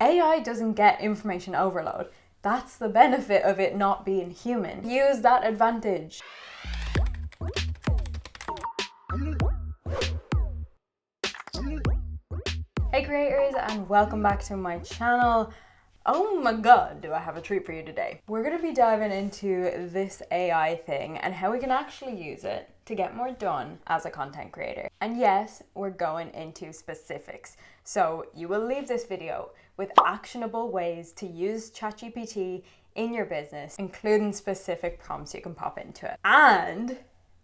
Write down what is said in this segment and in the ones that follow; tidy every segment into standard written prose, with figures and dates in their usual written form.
AI doesn't get information overload. That's the benefit of it not being human. Use that advantage. Hey creators, and welcome back to my channel. Oh my god, do I have a treat for you today. We're going to be diving into this AI thing and how we can actually use it to get more done as a content creator. And yes, we're going into specifics. So you will leave this video with actionable ways to use ChatGPT in your business, including specific prompts you can pop into it. And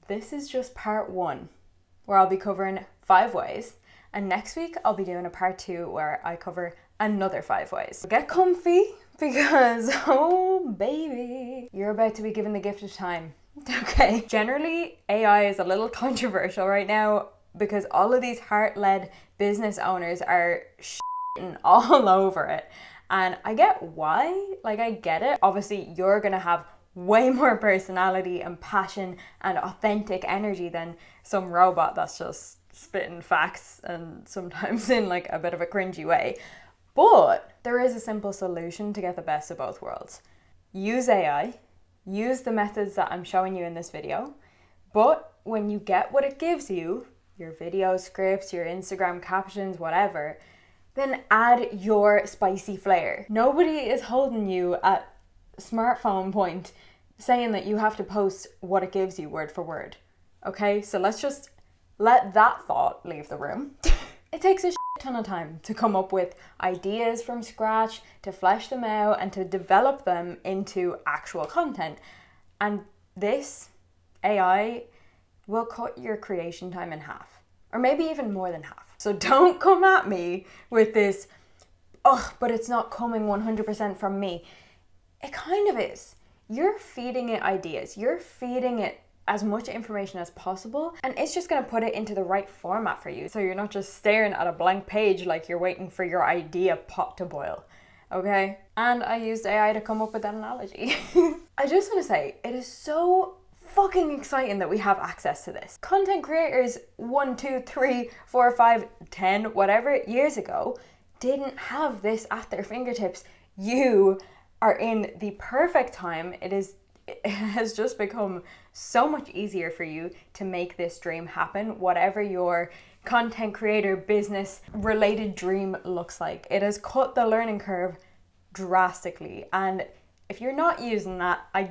this is just part 1, where I'll be covering 5 ways. And next week, I'll be doing a part 2 where I cover another 5 ways. So get comfy because, oh baby, you're about to be given the gift of time. Okay. Generally, AI is a little controversial right now because all of these heart-led business owners are shitting all over it. And I get why, I get it. Obviously, you're gonna have way more personality and passion and authentic energy than some robot that's just spitting facts and sometimes in a bit of a cringy way. But there is a simple solution to get the best of both worlds. Use AI, use the methods that I'm showing you in this video, but when you get what it gives you, your video scripts, your Instagram captions, whatever, then add your spicy flair. Nobody is holding you at smartphone point saying that you have to post what it gives you word for word. Okay, so let's just let that thought leave the room. It takes a ton of time to come up with ideas from scratch, to flesh them out and to develop them into actual content. And this AI will cut your creation time in half, or maybe even more than half. So don't come at me with this, oh, but it's not coming 100% from me. It kind of is. You're feeding it ideas. You're feeding it as much information as possible, and it's just going to put it into the right format for you, so you're not just staring at a blank page like you're waiting for your idea pot to boil. Okay? And I used AI to come up with that analogy. I just want to say, it is so fucking exciting that we have access to this. Content creators 1, 2, 3, 4, 5, 10, whatever years ago didn't have this at their fingertips. You are in the perfect time. It has just become so much easier for you to make this dream happen, whatever your content creator business related dream looks like. It has cut the learning curve drastically, and if you're not using that, I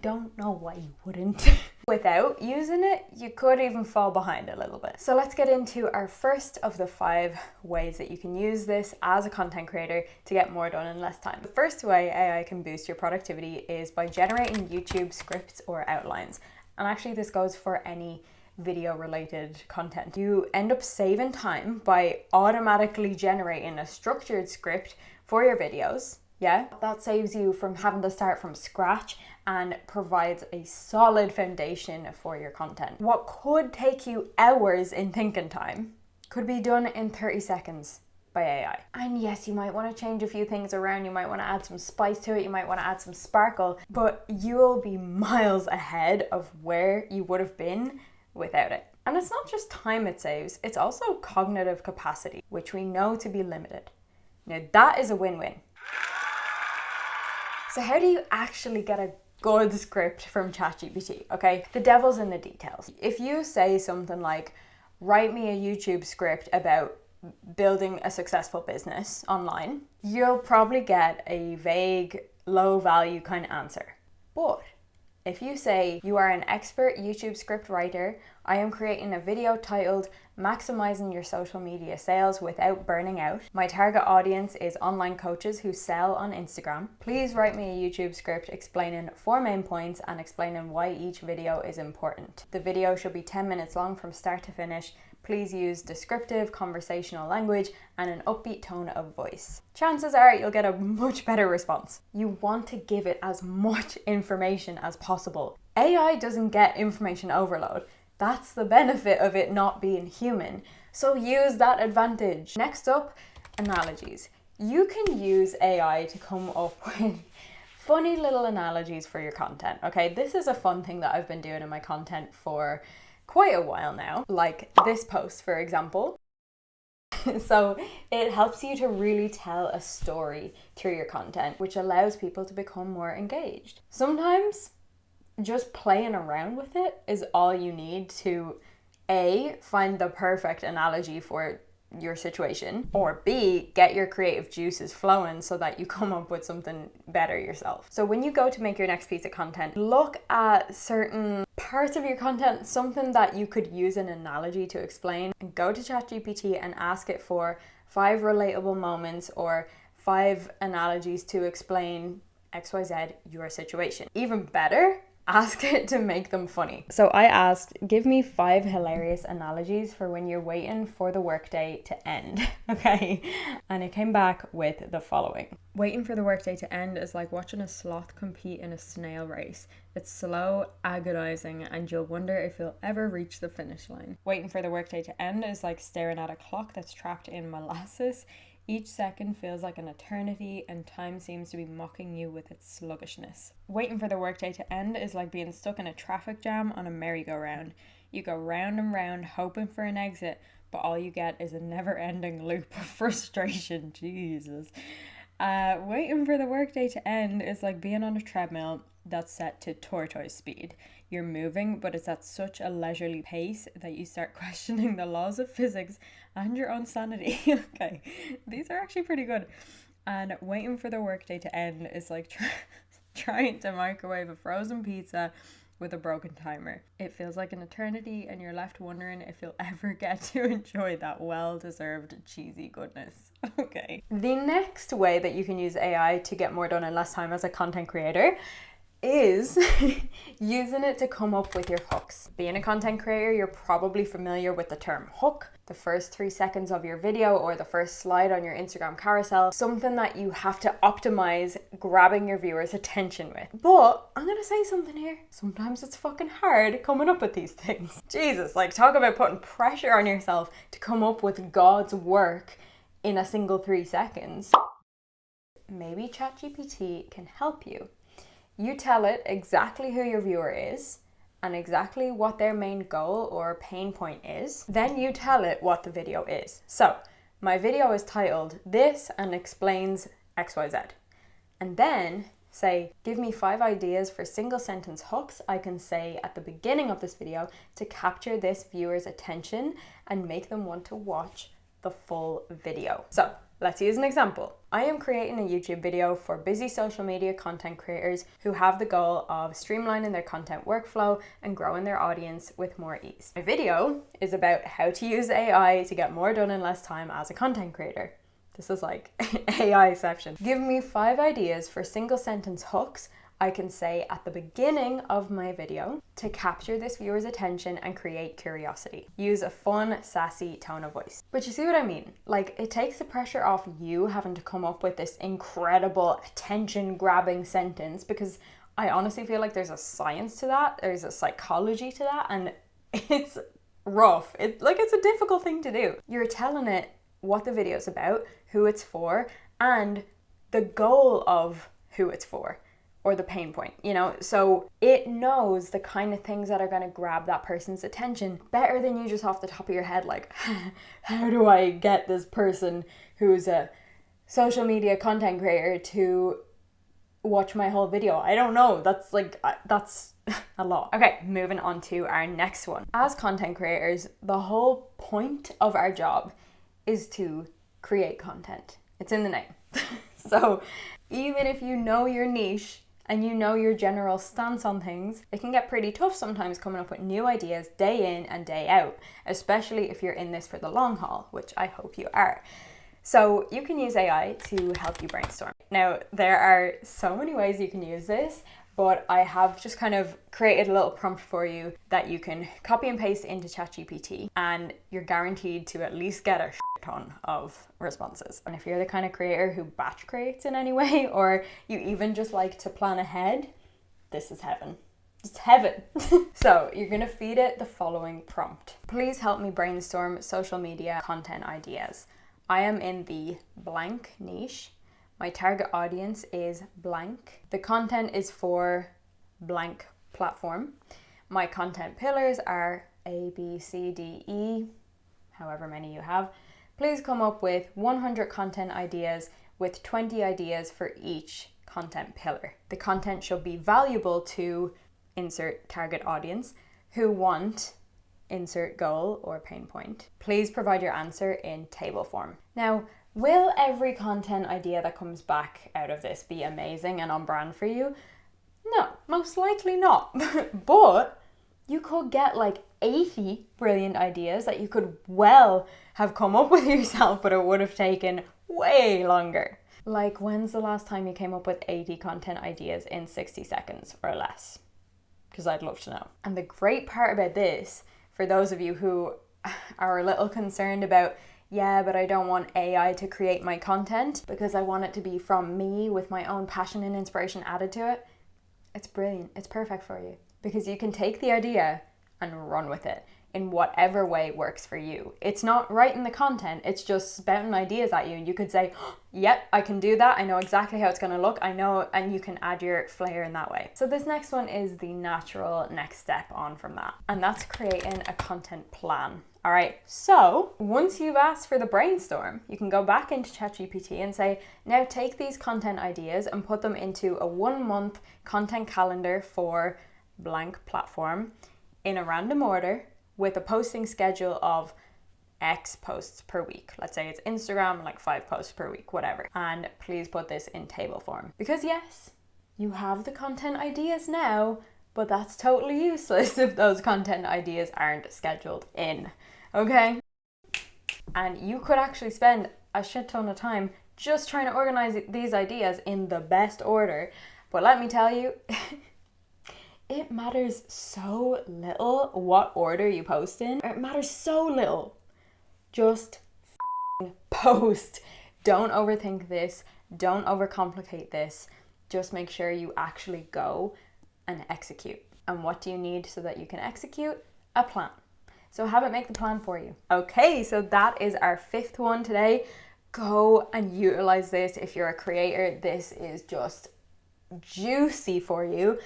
don't know why you wouldn't. Without using it, you could even fall behind a little bit. So let's get into our first of the 5 ways that you can use this as a content creator to get more done in less time. The first way AI can boost your productivity is by generating YouTube scripts or outlines. And actually this goes for any video related content. You end up saving time by automatically generating a structured script for your videos. Yeah, that saves you from having to start from scratch and provides a solid foundation for your content. What could take you hours in thinking time could be done in 30 seconds by AI. And yes, you might want to change a few things around, you might want to add some spice to it, you might want to add some sparkle, but you will be miles ahead of where you would have been without it. And it's not just time it saves, it's also cognitive capacity, which we know to be limited. Now that is a win-win. So how do you actually get a good script from ChatGPT? Okay, the devil's in the details. If you say something like, write me a YouTube script about building a successful business online, you'll probably get a vague, low value kind of answer. But if you say, you are an expert YouTube script writer, I am creating a video titled Maximizing Your Social Media Sales Without Burning Out. My target audience is online coaches who sell on Instagram. Please write me a YouTube script explaining 4 main points and explaining why each video is important. The video should be 10 minutes long from start to finish. Please use descriptive conversational language and an upbeat tone of voice. Chances are you'll get a much better response. You want to give it as much information as possible. AI doesn't get information overload. That's the benefit of it not being human. So use that advantage. Next up, analogies. You can use AI to come up with funny little analogies for your content. Okay, this is a fun thing that I've been doing in my content for quite a while now. Like this post, for example. So it helps you to really tell a story through your content, which allows people to become more engaged. Sometimes just playing around with it is all you need to A, find the perfect analogy for your situation, or B, get your creative juices flowing so that you come up with something better yourself. So when you go to make your next piece of content, look at certain parts of your content, something that you could use an analogy to explain, and go to ChatGPT and ask it for 5 relatable moments or 5 analogies to explain XYZ your situation. Even better, ask it to make them funny. So I asked, give me 5 hilarious analogies for when you're waiting for the workday to end, okay? And it came back with the following. Waiting for the workday to end is like watching a sloth compete in a snail race. It's slow, agonizing, and you'll wonder if you'll ever reach the finish line. Waiting for the workday to end is like staring at a clock that's trapped in molasses. Each second feels like an eternity, and time seems to be mocking you with its sluggishness. Waiting for the workday to end is like being stuck in a traffic jam on a merry-go-round. You go round and round hoping for an exit, but all you get is a never-ending loop of frustration. Jesus. Waiting for the workday to end is like being on a treadmill that's set to tortoise speed. You're moving, but it's at such a leisurely pace that you start questioning the laws of physics and your own sanity. Okay, these are actually pretty good. And waiting for the workday to end is like trying to microwave a frozen pizza with a broken timer. It feels like an eternity, and you're left wondering if you'll ever get to enjoy that well-deserved cheesy goodness. Okay. The next way that you can use AI to get more done in less time as a content creator is using it to come up with your hooks. Being a content creator, you're probably familiar with the term hook. The first 3 seconds of your video or the first slide on your Instagram carousel, something that you have to optimize grabbing your viewers' attention with. But I'm gonna say something here. Sometimes it's fucking hard coming up with these things. Jesus, like talk about putting pressure on yourself to come up with God's work in a single 3 seconds. Maybe ChatGPT can help you. You tell it exactly who your viewer is and exactly what their main goal or pain point is. Then you tell it what the video is. So my video is titled this and explains XYZ. And then say, give me 5 ideas for single sentence hooks I can say at the beginning of this video to capture this viewer's attention and make them want to watch the full video. So let's use an example. I am creating a YouTube video for busy social media content creators who have the goal of streamlining their content workflow and growing their audience with more ease. My video is about how to use AI to get more done in less time as a content creator. This is like AIception. Give me 5 ideas for single sentence hooks I can say at the beginning of my video to capture this viewer's attention and create curiosity. Use a fun, sassy tone of voice. But you see what I mean? Like, it takes the pressure off you having to come up with this incredible attention-grabbing sentence, because I honestly feel like there's a science to that, there's a psychology to that, and it's rough. It's a difficult thing to do. You're telling it what the video's about, who it's for, and the goal of who it's for, or the pain point, you know? So it knows the kind of things that are going to grab that person's attention better than you just off the top of your head, like, how do I get this person who's a social media content creator to watch my whole video? I don't know. That's a lot. Okay, moving on to our next one. As content creators, the whole point of our job is to create content. It's in the name. So even if you know your niche and you know your general stance on things, it can get pretty tough sometimes coming up with new ideas day in and day out, especially if you're in this for the long haul, which I hope you are. So you can use AI to help you brainstorm. Now, there are so many ways you can use this, but I have just kind of created a little prompt for you that you can copy and paste into ChatGPT, and you're guaranteed to at least get a ton of responses. And if you're the kind of creator who batch creates in any way, or you even just like to plan ahead, this is heaven. It's heaven. So you're gonna feed it the following prompt. Please help me brainstorm social media content ideas. I am in the blank niche. My target audience is blank. The content is for blank platform. My content pillars are A, B, C, D, E, however many you have. please come up with 100 content ideas with 20 ideas for each content pillar. The content should be valuable to insert target audience who want insert goal or pain point. Please provide your answer in table form. Now, will every content idea that comes back out of this be amazing and on brand for you? No, most likely not. But you could get like 80 brilliant ideas that you could well have come up with yourself, but it would have taken way longer. Like, when's the last time you came up with 80 content ideas in 60 seconds or less? Because I'd love to know. And the great part about this, for those of you who are a little concerned about, yeah, but I don't want AI to create my content because I want it to be from me with my own passion and inspiration added to it, it's brilliant. It's perfect for you because you can take the idea and run with it in whatever way works for you. It's not writing the content, it's just spouting ideas at you, and you could say, yep, I can do that, I know exactly how it's going to look, I know, and you can add your flair in that way. So this next one is the natural next step on from that, and that's creating a content plan. All right, so once you've asked for the brainstorm, you can go back into ChatGPT and say, now take these content ideas and put them into a 1-month content calendar for blank platform in a random order with a posting schedule of X posts per week. Let's say it's Instagram, like 5 posts per week, whatever. And please put this in table form. Because yes, you have the content ideas now, but that's totally useless if those content ideas aren't scheduled in. Okay? And you could actually spend a shit ton of time just trying to organize these ideas in the best order. But let me tell you, it matters so little what order you post in. It matters so little. Just post. Don't overthink this. Don't overcomplicate this. Just make sure you actually go and execute. And what do you need so that you can execute? A plan. So have it make the plan for you. Okay, so that is our 5th one today. Go and utilize this. If you're a creator, this is just juicy for you.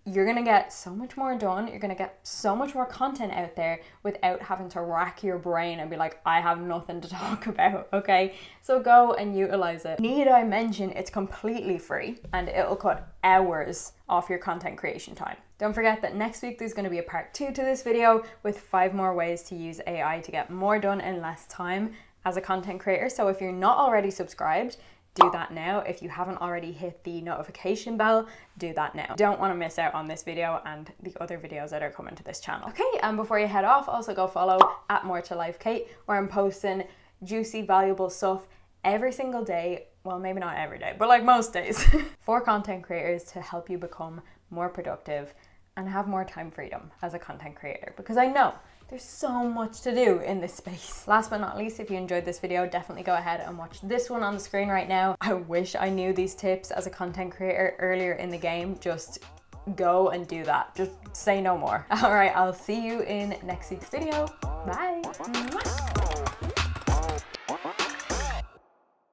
You're gonna get so much more done. You're gonna get so much more content out there without having to rack your brain and be like, I have nothing to talk about, okay? So go and utilize it. Need I mention, it's completely free and it'll cut hours off your content creation time. Don't forget that next week there's gonna be a part 2 to this video with 5 more ways to use AI to get more done in less time as a content creator. So if you're not already subscribed, do that now. If you haven't already hit the notification bell, do that now. Don't want to miss out on this video and the other videos that are coming to this channel. Okay, and before you head off, also go follow @MoreToLifeKate, where I'm posting juicy, valuable stuff every single day. Well, maybe not every day, but like most days for content creators to help you become more productive and have more time freedom as a content creator, because I know there's so much to do in this space. Last but not least, if you enjoyed this video, definitely go ahead and watch this one on the screen right now. I wish I knew these tips as a content creator earlier in the game. Just go and do that. Just say no more. All right, I'll see you in next week's video. Bye.